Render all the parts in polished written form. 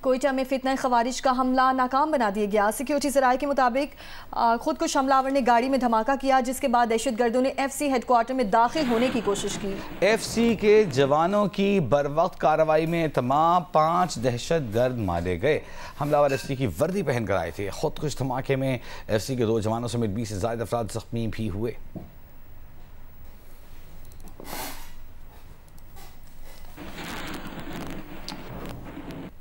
کوئٹہ میں فتنہ خوارج کا حملہ ناکام بنا دیا گیا۔ سیکیورٹی ذرائع کے مطابق خود کش حملہ آور نے گاڑی میں دھماکہ کیا، جس کے بعد دہشت گردوں نے ایف سی ہیڈ کوارٹر میں داخل ہونے کی کوشش کی۔ ایف سی کے جوانوں کی بروقت کارروائی میں تمام 5 دہشت گرد مارے گئے۔ حملہ آور ایف سی کی وردی پہن کر آئے تھے۔ خود کش دھماکے میں ایف سی کے 2 جوانوں سمیت 20 سے زائد افراد زخمی بھی ہوئے۔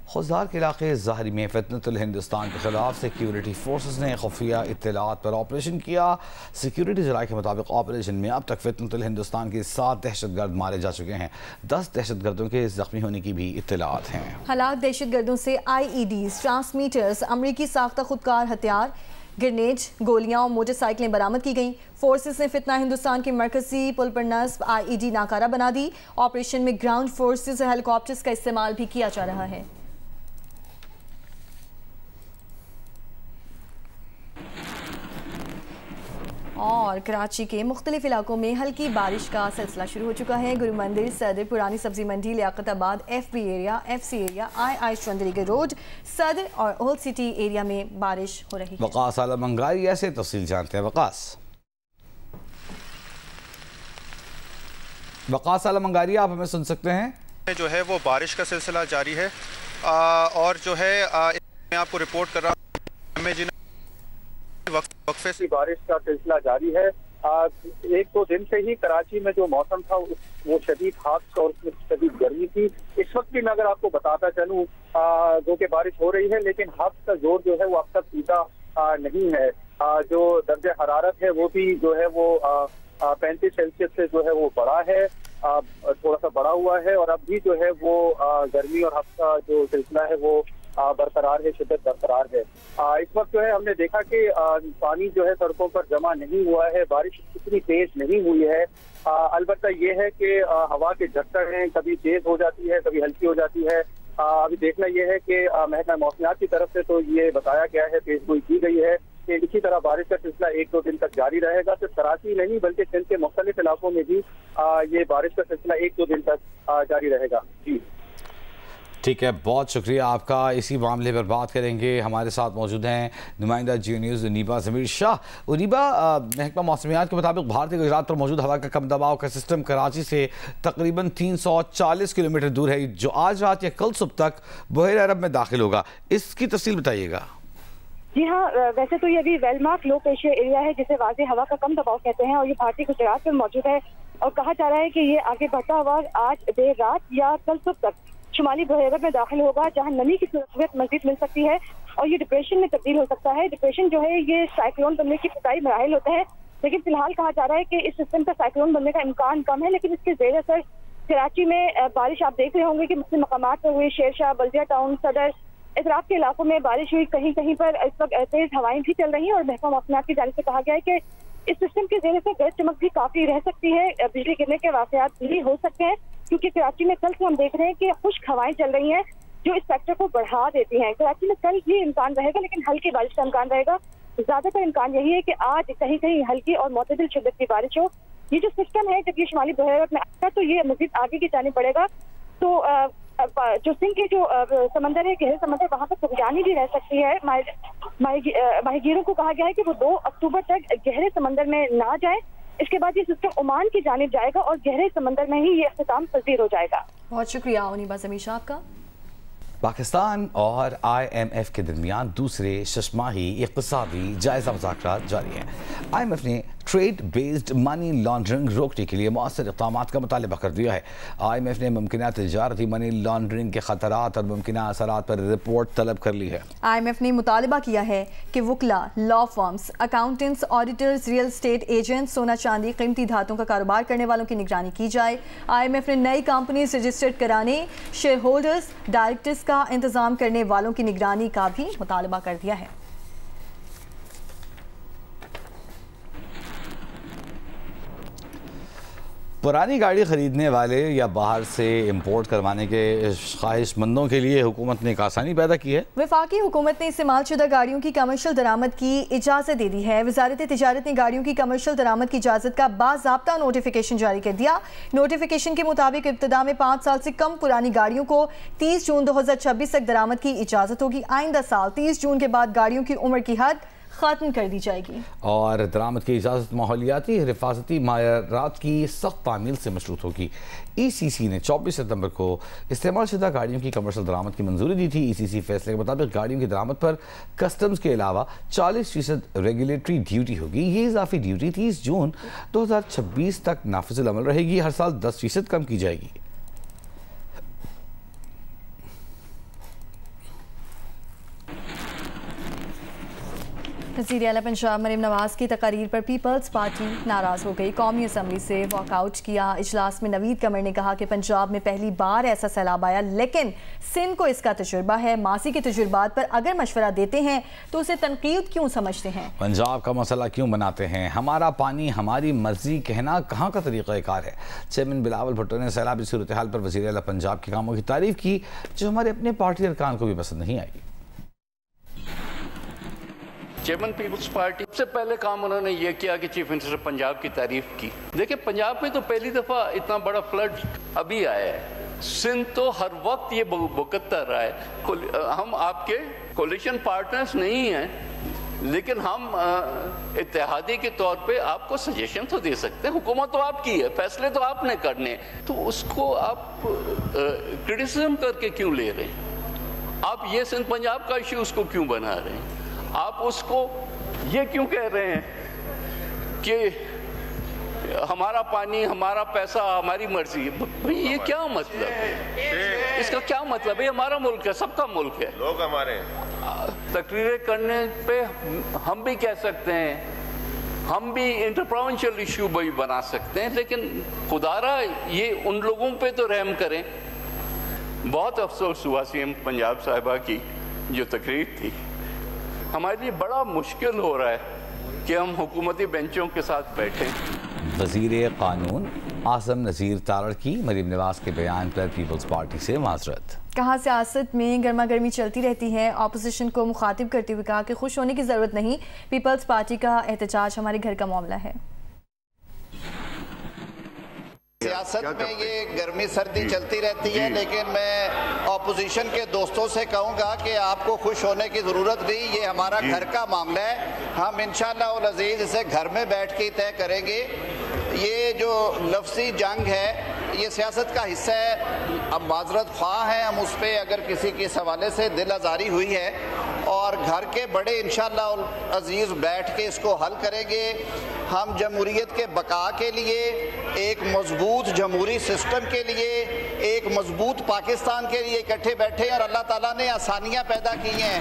خوزدار کے علاقے ظاہری میں فتنۃ الہندوستان کے خلاف سیکیورٹی فورسز نے خفیہ اطلاعات پر آپریشن کیا۔ سیکیورٹی ذرائع کے مطابق آپریشن میں اب تک فتنۃ الہندوستان کے 7 دہشت گرد مارے جا چکے ہیں۔ 10 دہشت گردوں کے زخمی ہونے کی بھی اطلاعات ہیں۔ ہلاک دہشت گردوں سے آئی ای ڈیز، ٹرانسمیٹرز، امریکی ساختہ خودکار ہتھیار، گرنیڈ، گولیاں اور موٹر سائیکلیں برآمد کی گئیں۔ فورسز نے فتنہ ہندوستان کے مرکزی پل پر نصب آئی ای ڈی ناکارہ بنا دی۔ آپریشن میں گراؤنڈ فورسز اور ہیلی کاپٹرز کا استعمال بھی کیا جا رہا ہے۔ اور کراچی کے مختلف علاقوں میں ہلکی بارش کا سلسلہ شروع ہو چکا ہے۔ گرو مندر، صدر، پرانی سبزی Mandi, Liaquatabad, F B area, F C area, I Chundrigar road, Saddar اور اولڈ سٹی ایریا میں بارش ہو رہی ہے۔ وقاص عالم انگاریہ سے تفصیل جانتے ہیں۔ وقاص عالم انگاریہ، آپ ہمیں سن سکتے ہیں؟ جو ہے وہ بارش کا سلسلہ جاری ہے اور جو ہے میں آپ کو رپورٹ کر رہا ہوں وقفے سے بارش کا سلسلہ جاری ہے۔ 1-2 دن سے ہی کراچی میں جو موسم تھا وہ شدید ہاتھ اور شدید گرمی تھی۔ اس وقت بھی میں اگر آپ کو بتاتا چلوں جو کہ بارش ہو رہی ہے، لیکن ہاتھ کا زور جو ہے وہ اب تک ٹوٹا نہیں ہے۔ جو درجہ حرارت ہے وہ بھی جو ہے وہ 35 سیلسیس سے جو ہے وہ بڑا ہے، تھوڑا سا بڑا ہوا ہے، اور اب بھی جو ہے وہ گرمی اور ہاتھ کا جو سلسلہ ہے وہ برقرار ہے، شدت برقرار ہے۔ اس وقت جو ہے ہم نے دیکھا کہ پانی جو ہے سڑکوں پر جمع نہیں ہوا ہے، بارش اتنی تیز نہیں ہوئی ہے۔ البتہ یہ ہے کہ ہوا کے جھکڑ ہیں، کبھی تیز ہو جاتی ہے، کبھی ہلکی ہو جاتی ہے۔ ابھی دیکھنا یہ ہے کہ محکمہ موسمیات کی طرف سے تو یہ بتایا گیا ہے، پیش گوئی کی گئی ہے کہ اسی طرح بارش کا سلسلہ 1-2 دن تک جاری رہے گا۔ صرف کراچی نہیں بلکہ سندھ کے مختلف علاقوں میں بھی یہ بارش کا سلسلہ 1-2 دن تک جاری رہے گا۔ جی ٹھیک ہے، بہت شکریہ آپ کا۔ اسی معاملے پر بات کریں گے۔ ہمارے ساتھ موجود ہیں نمائندہ جیو نیوز انیبا ضمیر شاہ۔ انیبا، محکمہ موسمیات کے مطابق بھارتی گجرات پر موجود ہوا کا کم دباؤ کا سسٹم کراچی سے تقریباً 340 کلومیٹر دور ہے، جو آج رات یا کل صبح تک بحیرہ عرب میں داخل ہوگا۔ اس کی تفصیل بتائیے گا۔ جی ہاں، ویسے تو یہ ابھی well mark low pressure area ہے جسے واضح ہوا کا کم دباؤ کہتے ہیں، اور یہ بھارتی گجرات پر موجود ہے، اور کہا جا رہا ہے کہ یہ آگے بڑھتا ہوا آج دیر رات یا کل صبح تک شمالی بحیرہ عرب میں داخل ہوگا، جہاں نمی کی صورت مزید مل سکتی ہے اور یہ ڈپریشن میں تبدیل ہو سکتا ہے۔ ڈپریشن جو ہے یہ سائیکلون بننے کی ابتدائی مراحل ہوتے ہیں، لیکن فی الحال کہا جا رہا ہے کہ اس سسٹم کا سائیکلون بننے کا امکان کم ہے، لیکن اس کے زیر اثر کراچی میں بارش آپ دیکھ رہے ہوں گے کہ مختلف مقامات پر ہوئی، شیر شاہ، بلدیہ ٹاؤن، صدر، اطراف کے علاقوں میں بارش ہوئی، کہیں کہیں پر اس وقت تیز ہوائیں بھی چل رہی ہیں، اور محکمہ موسمیات کی جانب سے کہا گیا ہے کہ اس سسٹم کے ذریعے سے گرج چمک بھی کافی رہ سکتی ہے، بجلی گرنے کے واقعات بھی ہو سکتے ہیں، کیونکہ کراچی میں کل سے ہم دیکھ رہے ہیں کہ خشک ہوائیں چل رہی ہیں جو اس سیکٹر کو بڑھا دیتی ہیں۔ کراچی میں کل یہ امکان رہے گا، لیکن ہلکی بارش کا امکان رہے گا۔ زیادہ تر امکان یہی ہے کہ آج کہیں کہیں ہلکی اور معتدل شدت کی بارش ہو۔ یہ جو سسٹم ہے جب یہ شمالی بحیرہ عرب میں آئے گا تو یہ مزید آگے کی جانب بڑھے گا، تو جو سندھ کے جو سمندر ہے، گہرے سمندر، وہاں پر طغیانی بھی رہ سکتی ہے۔ ماہی گیروں کو کہا گیا ہے کہ وہ 2 اکتوبر تک گہرے سمندر میں نہ جائیں۔ اس کے بعد یہ سسٹم عمان کی جانب جائے گا اور گہرے سمندر میں ہی یہ اختتام پذیر ہو جائے گا۔ بہت شکریہ انیبا ضمیر شاہ آپ کا۔ پاکستان اور آئی ایم ایف کے درمیان دوسرے ششماہی اقتصادی جائزہ مذاکرات جاری ہیں۔ آئی ایم ایف نے ٹریڈ بیسڈ منی لانڈرنگ روکنے کے لیے مؤثر اقدامات کا مطالبہ کر دیا ہے۔ آئی ایم ایف نے ممکنہ تجارتی منی لانڈرنگ کے خطرات اور ممکنہ اثرات پر رپورٹ طلب کر لی ہے۔ آئی ایم ایف نے مطالبہ کیا ہے کہ وکلا، law firms, accountants, auditors, real estate agents, سونا چاندی، قیمتی دھاتوں کا کاروبار کرنے والوں کی نگرانی کی جائے۔ آئی ایم ایف نے نئی کمپنیز رجسٹرڈ کرانے، شیئر ہولڈرز، ڈائریکٹرز کا انتظام کرنے والوں کی نگرانی کا بھی مطالبہ کر دیا ہے۔ پرانی گاڑی خریدنے والے یا باہر سے امپورٹ کروانے کے خواہش مندوں کے لیے حکومت نے ایک آسانی پیدا کی ہے۔ وفاقی حکومت نے استعمال شدہ گاڑیوں کی کمرشل درآمد کی اجازت دے دی ہے۔ وزارت تجارت نے گاڑیوں کی کمرشل درآمد کی اجازت کا باضابطہ نوٹیفیکیشن جاری کر دیا۔ نوٹیفیکیشن کے مطابق ابتدا میں 5 سال سے کم پرانی گاڑیوں کو 30 جون 2026 تک درآمد کی اجازت ہوگی۔ آئندہ سال 30 جون کے بعد گاڑیوں کی عمر کی حد ختم کر دی جائے گی اور درآمد کی اجازت ماحولیاتی حفاظتی معیارات کی سخت تعمیل سے مشروط ہوگی۔ ای سی سی نے 24 ستمبر کو استعمال شدہ گاڑیوں کی کمرشل درآمد کی منظوری دی تھی۔ ای سی سی فیصلے کے مطابق گاڑیوں کی درآمد پر کسٹمز کے علاوہ 40% ریگولیٹری ڈیوٹی ہوگی۔ یہ اضافی ڈیوٹی 30 جون 2026 تک نافذ العمل رہے گی، ہر سال 10% کم کی جائے گی۔ وزیر اعلیٰ پنجاب مریم نواز کی تقاریر پر پیپلز پارٹی ناراض ہو گئی۔ قومی اسمبلی سے واک آؤٹ کیا۔ اجلاس میں نوید قمر نے کہا کہ پنجاب میں پہلی بار ایسا سیلاب آیا، لیکن سندھ کو اس کا تجربہ ہے۔ ماضی کے تجربات پر اگر مشورہ دیتے ہیں تو اسے تنقید کیوں سمجھتے ہیں؟ پنجاب کا مسئلہ کیوں بناتے ہیں؟ ہمارا پانی ہماری مرضی کہنا کہاں کا طریقہ کار ہے؟ چیئرمین بلاول بھٹو نے سیلابی صورتحال پر وزیر اعلیٰ پنجاب کے کاموں کی تعریف کی، جو ہمارے اپنے پارٹی ارکان کو بھی پسند نہیں آئی۔ چیئرمین پیپلز پارٹی سب سے پہلے کام انہوں نے یہ کیا کہ چیف منسٹر پنجاب کی تعریف کی۔ دیکھیں پنجاب میں تو پہلی دفعہ اتنا بڑا فلڈ ابھی آیا ہے، سندھ تو ہر وقت یہ بھگتتا رہا ہے۔ ہم آپ کے کولیشن پارٹنرز نہیں ہیں، لیکن ہم اتحادی کے طور پہ آپ کو سجیشن تو دے سکتے ہیں۔ حکومت تو آپ کی ہے، فیصلے تو آپ نے کرنے، تو اس کو آپ کرٹیسزم کر کے کیوں لے رہے ہیں؟ آپ یہ سندھ پنجاب کا ایشو اس کو کیوں بنا رہے ہیں؟ آپ اس کو یہ کیوں کہہ رہے ہیں کہ ہمارا پانی ہمارا پیسہ ہماری مرضی؟ بھئی یہ کیا مطلب ہے؟ اس کا کیا مطلب ہے؟ یہ ہمارا ملک ہے، سب کا ملک ہے، لوگ ہمارے تقریریں کرنے پہ ہم بھی کہہ سکتے ہیں، ہم بھی انٹر پروونشل ایشو بھی بنا سکتے ہیں، لیکن خدارا یہ ان لوگوں پہ تو رحم کریں۔ بہت افسوس ہوا سی ایم پنجاب صاحبہ کی جو تقریر تھی، ہمارے لیے بڑا مشکل ہو رہا ہے کہ ہم حکومتی بینچوں کے ساتھ بیٹھیں۔ وزیر قانون اعظم نذیر تارڑ کی مریم نواز کے بیان پر پیپلز پارٹی سے معذرت۔ کہا سیاست میں گرما گرمی چلتی رہتی ہے۔ اپوزیشن کو مخاطب کرتے ہوئے کہا کہ خوش ہونے کی ضرورت نہیں، پیپلز پارٹی کا احتجاج ہمارے گھر کا معاملہ ہے۔ سیاست میں یہ گرمی سردی چلتی رہتی ہے، لیکن میں اپوزیشن کے دوستوں سے کہوں گا کہ آپ کو خوش ہونے کی ضرورت نہیں، یہ ہمارا گھر کا معاملہ ہے۔ ہم انشاءاللہ العزیز اسے گھر میں بیٹھ کے طے کریں گے۔ یہ جو لفظی جنگ ہے یہ سیاست کا حصہ ہے، اب معذرت خواہ ہیں ہم اس پہ اگر کسی کے حوالے سے دل آزاری ہوئی ہے، اور گھر کے بڑے انشاءاللہ العزیز بیٹھ کے اس کو حل کریں گے۔ ہم جمہوریت کے بقا کے لیے، ایک مضبوط جمہوری سسٹم کے لیے، ایک مضبوط پاکستان کے لیے اکٹھے بیٹھے، اور اللہ تعالیٰ نے آسانیاں پیدا کی ہیں۔